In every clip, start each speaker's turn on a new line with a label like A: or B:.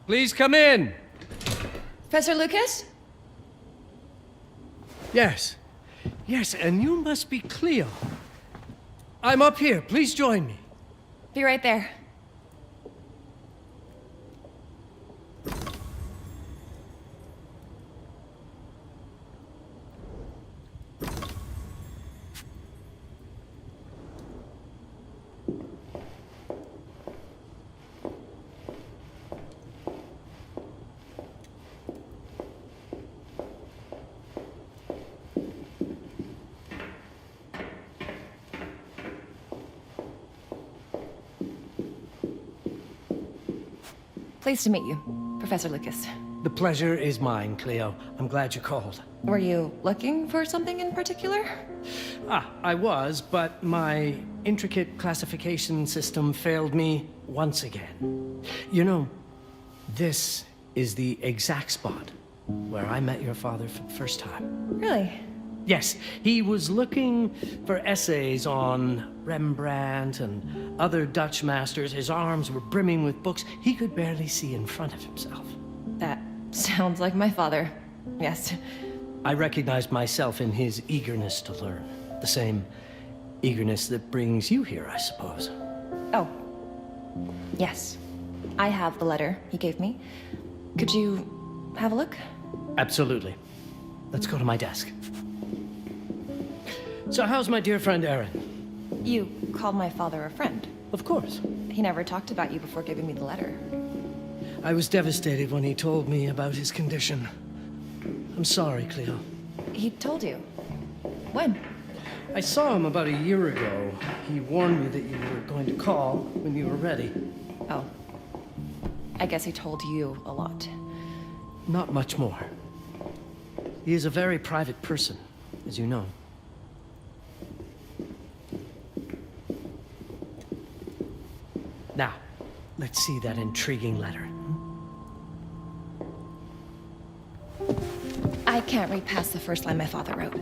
A: Please come in.
B: Professor Lucas?
A: Yes. Yes, and you must be Cleo. I'm up here. Please join me.
B: Be right there. Pleased to meet you, Professor Lucas.
A: The pleasure is mine, Cleo. I'm glad you called.
B: Were you looking for something in particular?
A: I was, but my intricate classification system failed me once again. You know, this is the exact spot where I met your father for the first time.
B: Really?
A: Yes, he was looking for essays on Rembrandt and other Dutch masters. His arms were brimming with books. He could barely see in front of himself.
B: That sounds like my father. Yes.
A: I recognized myself in his eagerness to learn. The same eagerness that brings you here, I suppose.
B: Oh. Yes. I have the letter he gave me. Could you have a look?
A: Absolutely. Let's go to my desk. So how's my dear friend Aaron?
B: You called my father a friend.
A: Of course.
B: He never talked about you before giving me the letter.
A: I was devastated when he told me about his condition. I'm sorry, Cleo.
B: He told you. When?
A: I saw him about a year ago. He warned me that you were going to call when you were ready.
B: Oh. I guess he told you a lot.
A: Not much more. He is a very private person, as you know. Now, let's see that intriguing letter.
B: I can't read past the first line my father wrote.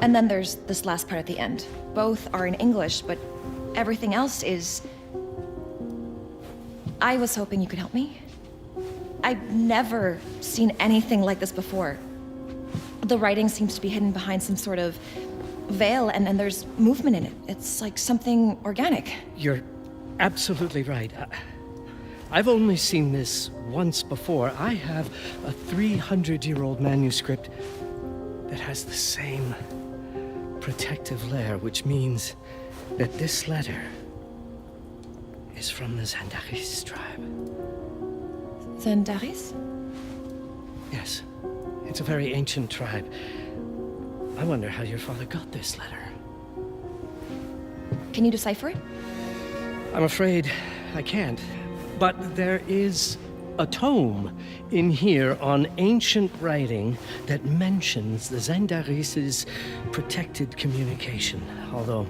B: And then there's this last part at the end. Both are in English, but everything else is... I was hoping you could help me. I've never seen anything like this before. The writing seems to be hidden behind some sort of veil, and there's movement in it. It's like something organic.
A: You're absolutely right. I've only seen this once before. I have a 300-year-old manuscript that has the same protective layer, which means that this letter is from the Zandaris tribe.
B: Zandaris?
A: Yes, it's a very ancient tribe. I wonder how your father got this letter.
B: Can you decipher it?
A: I'm afraid I can't. But there is a tome in here on ancient writing that mentions the Zandaris' protected communication. Although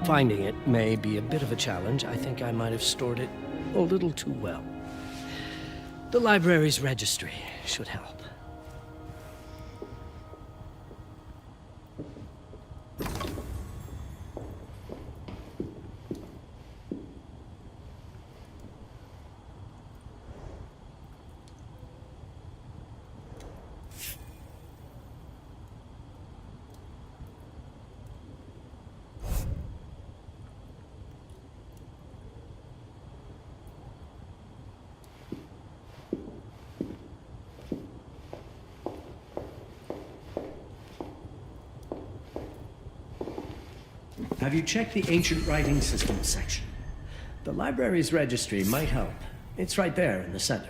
A: finding it may be a bit of a challenge, I think I might have stored it a little too well. The library's registry should help. Have you checked the ancient writing system section? The library's registry might help. It's right there in the center.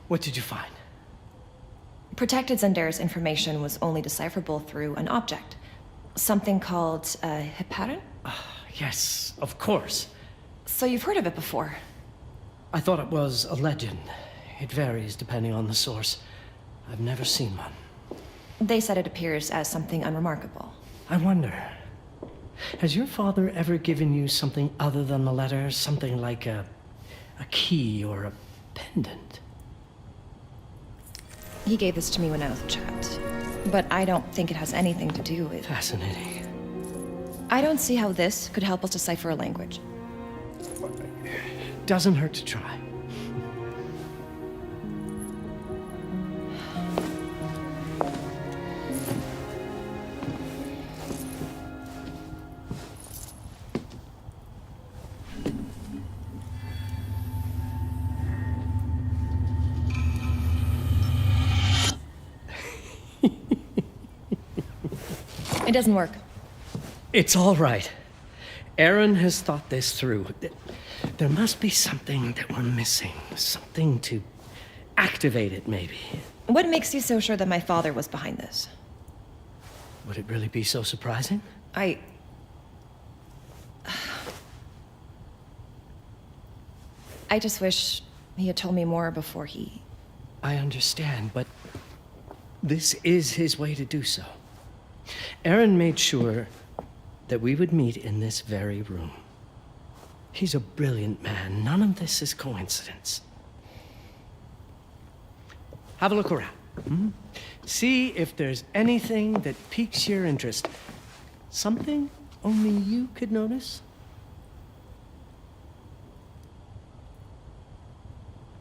A: What did you find?
B: Protected Zandaris information was only decipherable through an object. Something called a heparin?
A: Yes, of course.
B: So you've heard of it before?
A: I thought it was a legend. It varies depending on the source. I've never seen one.
B: They said it appears as something unremarkable.
A: I wonder, has your father ever given you something other than the letter? Something like a key or a pendant?
B: He gave this to me when I was a child. But I don't think it has anything to do with...
A: Fascinating.
B: I don't see how this could help us decipher a language.
A: Doesn't hurt to try.
B: It doesn't work.
A: It's all right. Aaron has thought this through. There must be something that we're missing. Something to activate it, maybe.
B: What makes you so sure that my father was behind this?
A: Would it really be so surprising?
B: I just wish he had told me more before he...
A: I understand, but this is his way to do so. Aaron made sure that we would meet in this very room. He's a brilliant man. None of this is coincidence. Have a look around. See if there's anything that piques your interest. Something only you could notice?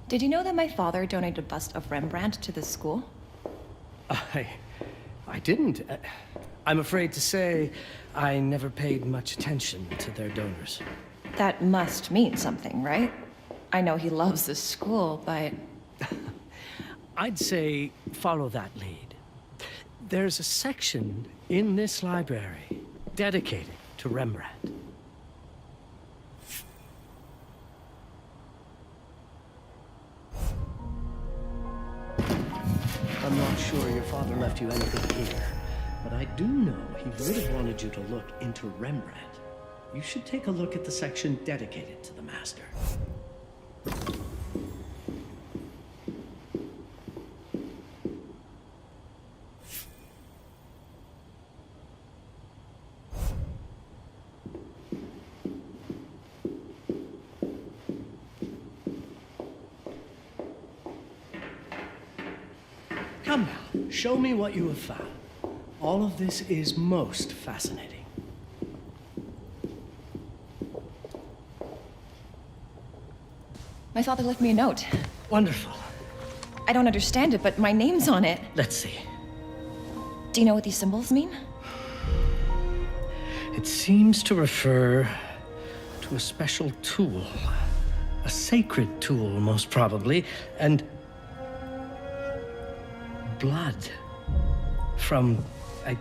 B: Did you know that my father donated a bust of Rembrandt to this school?
A: I didn't. I'm afraid to say I never paid much attention to their donors.
B: That must mean something, right? I know he loves this school, but...
A: I'd say follow that lead. There's a section in this library dedicated to Rembrandt. I'm not sure your father left you anything here, but I do know he would have wanted you to look into Rembrandt. You should take a look at the section dedicated to the master. Come now, show me what you have found. All of this is most fascinating.
B: My father left me a note.
A: Wonderful.
B: I don't understand it, but my name's on it.
A: Let's see.
B: Do you know what these symbols mean?
A: It seems to refer to a special tool. A sacred tool, most probably, and blood from, I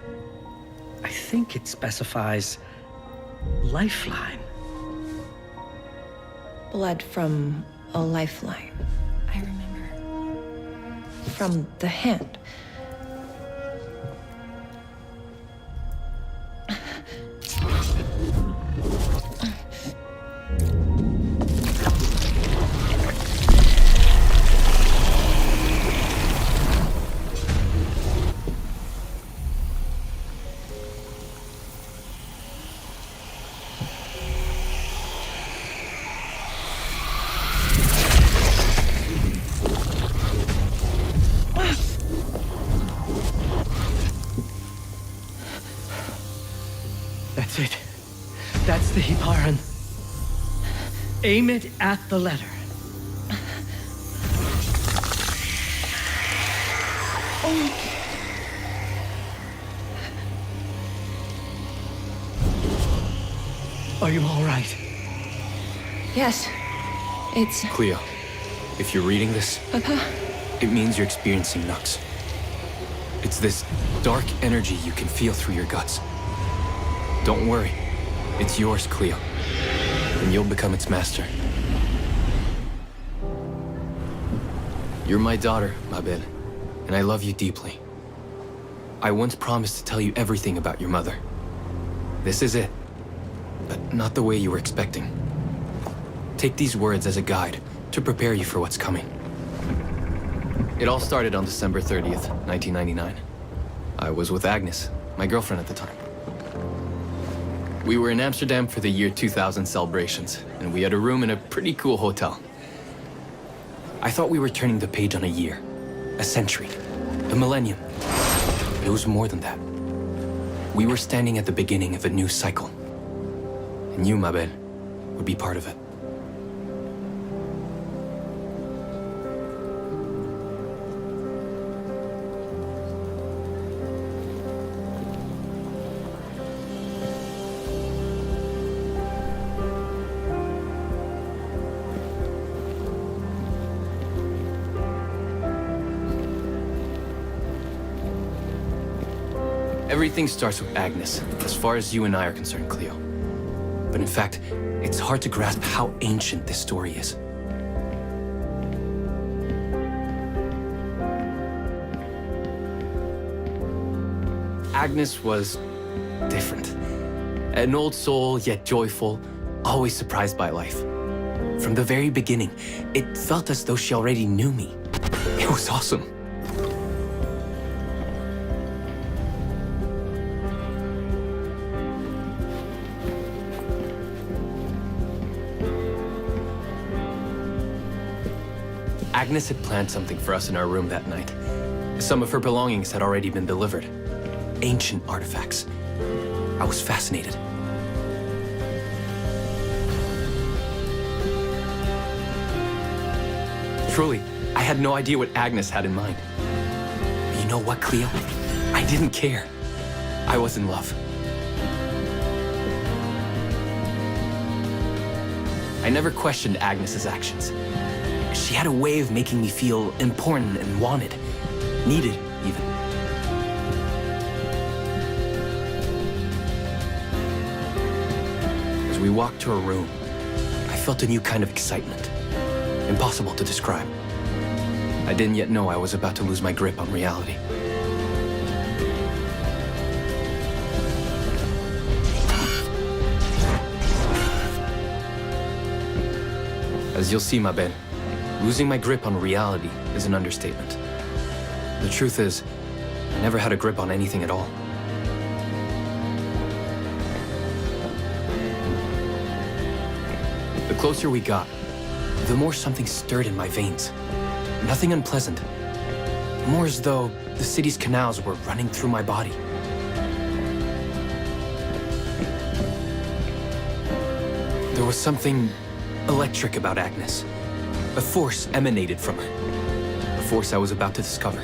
A: think it specifies lifeline.
B: Blood from a lifeline. I remember. From the hand.
A: That's it. That's the Hiparan. Aim it at the letter. Are you all right?
B: Yes. It's...
C: Cleo, if you're reading this,
B: Papa?
C: it means you're experiencing Nux. It's this dark energy you can feel through your guts. Don't worry. It's yours, Cleo. And you'll become its master. You're my daughter, Mabel, and I love you deeply. I once promised to tell you everything about your mother. This is it, but not the way you were expecting. Take these words as a guide to prepare you for what's coming. It all started on December 30th, 1999. I was with Agnes, my girlfriend at the time. We were in Amsterdam for the year 2000 celebrations, and we had a room in a pretty cool hotel. I thought we were turning the page on a year, a century, a millennium. It was more than that. We were standing at the beginning of a new cycle. And you, Mabel, would be part of it. Everything starts with Agnes, as far as you and I are concerned, Cleo. But in fact, it's hard to grasp how ancient this story is. Agnes was different. An old soul, yet joyful, always surprised by life. From the very beginning, it felt as though she already knew me. It was awesome. Agnes had planned something for us in our room that night. Some of her belongings had already been delivered. Ancient artifacts. I was fascinated. Truly, I had no idea what Agnes had in mind. But you know what, Cleo? I didn't care. I was in love. I never questioned Agnes's actions. She had a way of making me feel important and wanted. Needed, even. As we walked to her room, I felt a new kind of excitement. Impossible to describe. I didn't yet know I was about to lose my grip on reality. As you'll see, Mabel, losing my grip on reality is an understatement. The truth is, I never had a grip on anything at all. The closer we got, the more something stirred in my veins. Nothing unpleasant. More as though the city's canals were running through my body. There was something electric about Agnes. A force emanated from her. A force I was about to discover.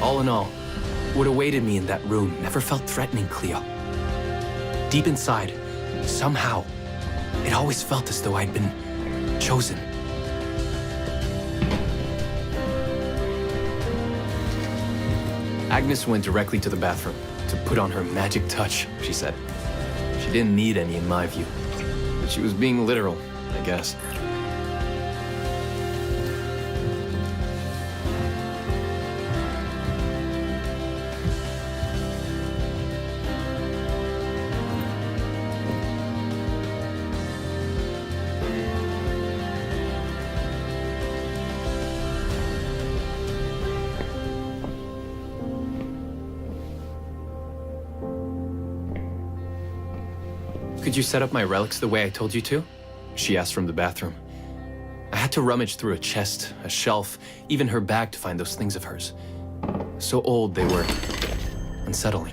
C: All in all, what awaited me in that room never felt threatening, Cleo. Deep inside, somehow, it always felt as though I'd been chosen. Agnes went directly to the bathroom to put on her magic touch, she said. She didn't need any, in my view. But she was being literal, I guess. Could you set up my relics the way I told you to? She asked from the bathroom. I had to rummage through a chest, a shelf, even her bag to find those things of hers. So old they were. Unsettling.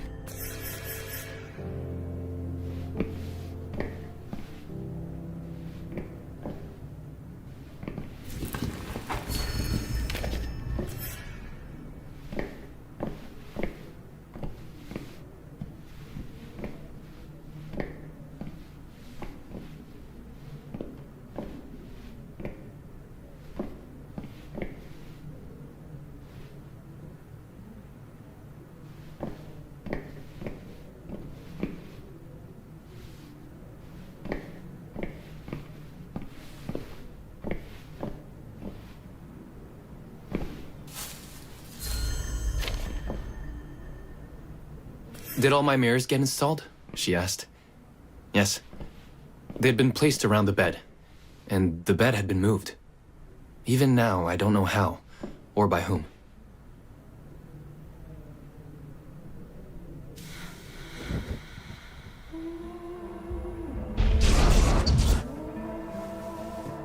C: Did all my mirrors get installed? She asked. Yes. They'd been placed around the bed, and the bed had been moved. Even now, I don't know how, or by whom.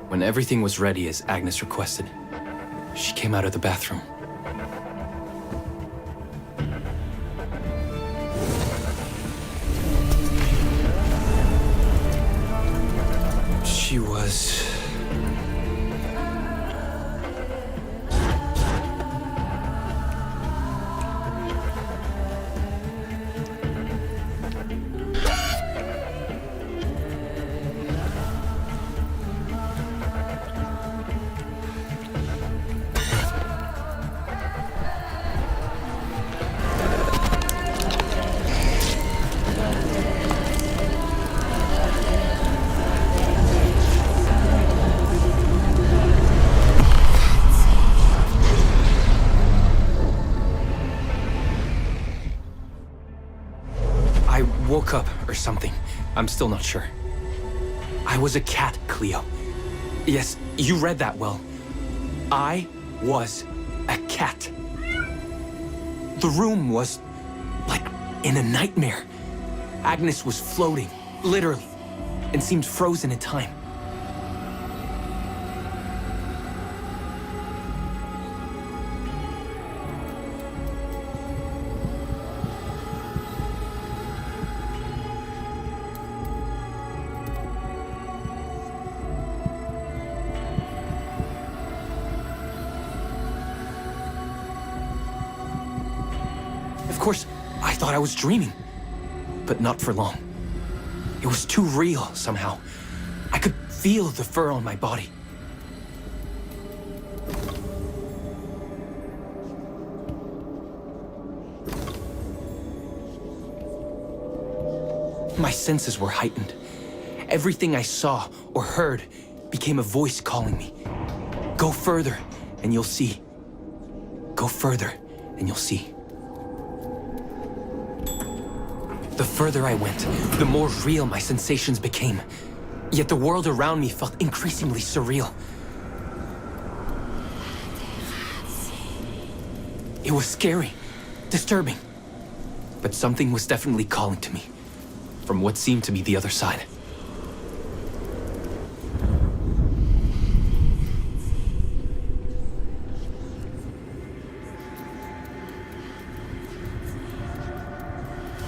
C: When everything was ready as Agnes requested, she came out of the bathroom. She was... woke up or something. I'm still not sure. I was a cat, Cleo. Yes, you read that well. I was a cat. The room was like in a nightmare. Agnes was floating, literally, and seemed frozen in time. Of course, I thought I was dreaming, but not for long. It was too real somehow. I could feel the fur on my body. My senses were heightened. Everything I saw or heard became a voice calling me. Go further, and you'll see. Go further, and you'll see. The further I went, the more real my sensations became. Yet the world around me felt increasingly surreal. It was scary, disturbing. But something was definitely calling to me, from what seemed to be the other side.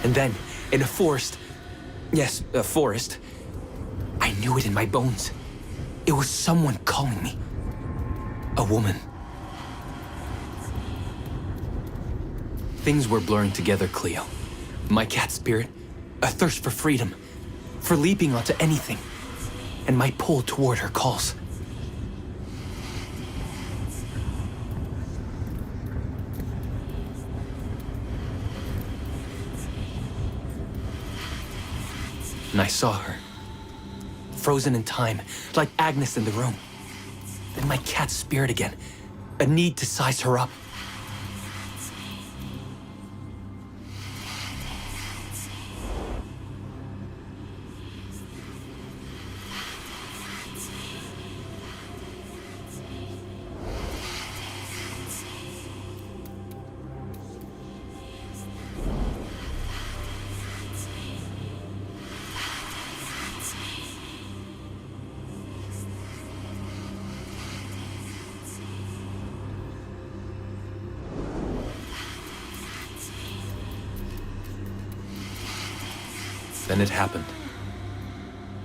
C: And then, in a forest, yes, a forest, I knew it in my bones. It was someone calling me. A woman. Things were blurring together, Cleo. My cat spirit, a thirst for freedom, for leaping onto anything, and my pull toward her calls. And I saw her, frozen in time, like Agnes in the room. Then my cat spirit again, a need to size her up. Then it happened.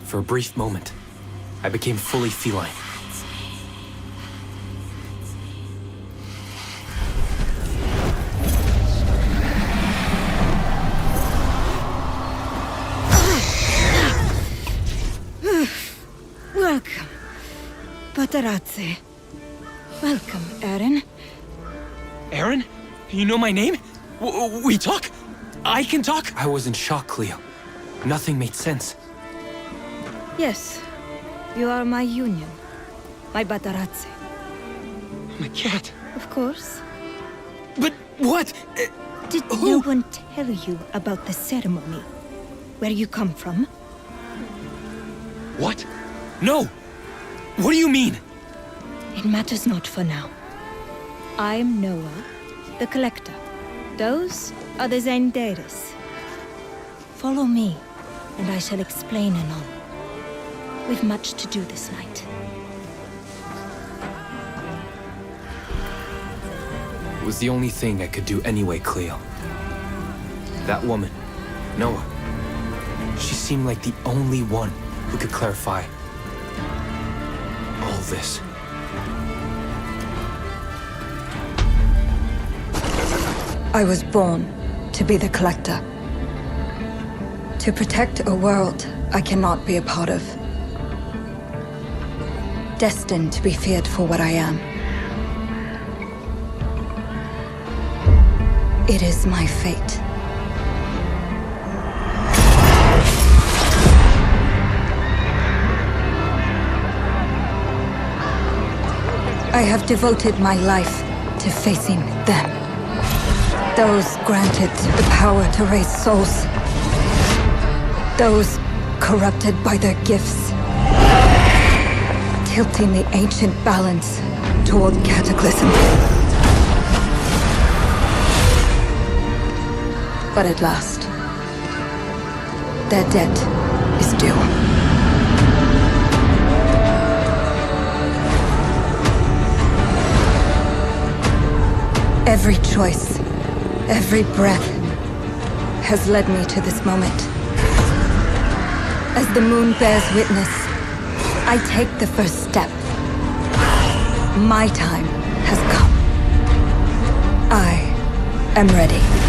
C: For a brief moment, I became fully feline.
D: Welcome, Patarazzi. Welcome, Aaron.
C: Aaron? You know my name? We talk? I can talk? I was in shock, Cleo. Nothing made sense.
D: Yes, you are my union, my Patarazzi.
C: My cat.
D: Of course.
C: But what?
D: Did no one tell you about the ceremony? Where you come from?
C: What? No! What do you mean?
D: It matters not for now. I'm Noah, the Collector. Those are the Zendaris. Follow me, and I shall explain anon. We've much to do this night.
C: It was the only thing I could do anyway, Cleo. That woman, Noah, she seemed like the only one who could clarify all this.
E: I was born to be the Collector. To protect a world I cannot be a part of. Destined to be feared for what I am. It is my fate. I have devoted my life to facing them. Those granted the power to raise souls. Those corrupted by their gifts, tilting the ancient balance toward cataclysm. But at last, their debt is due. Every choice, every breath has led me to this moment. As the moon bears witness, I take the first step. My time has come. I am ready.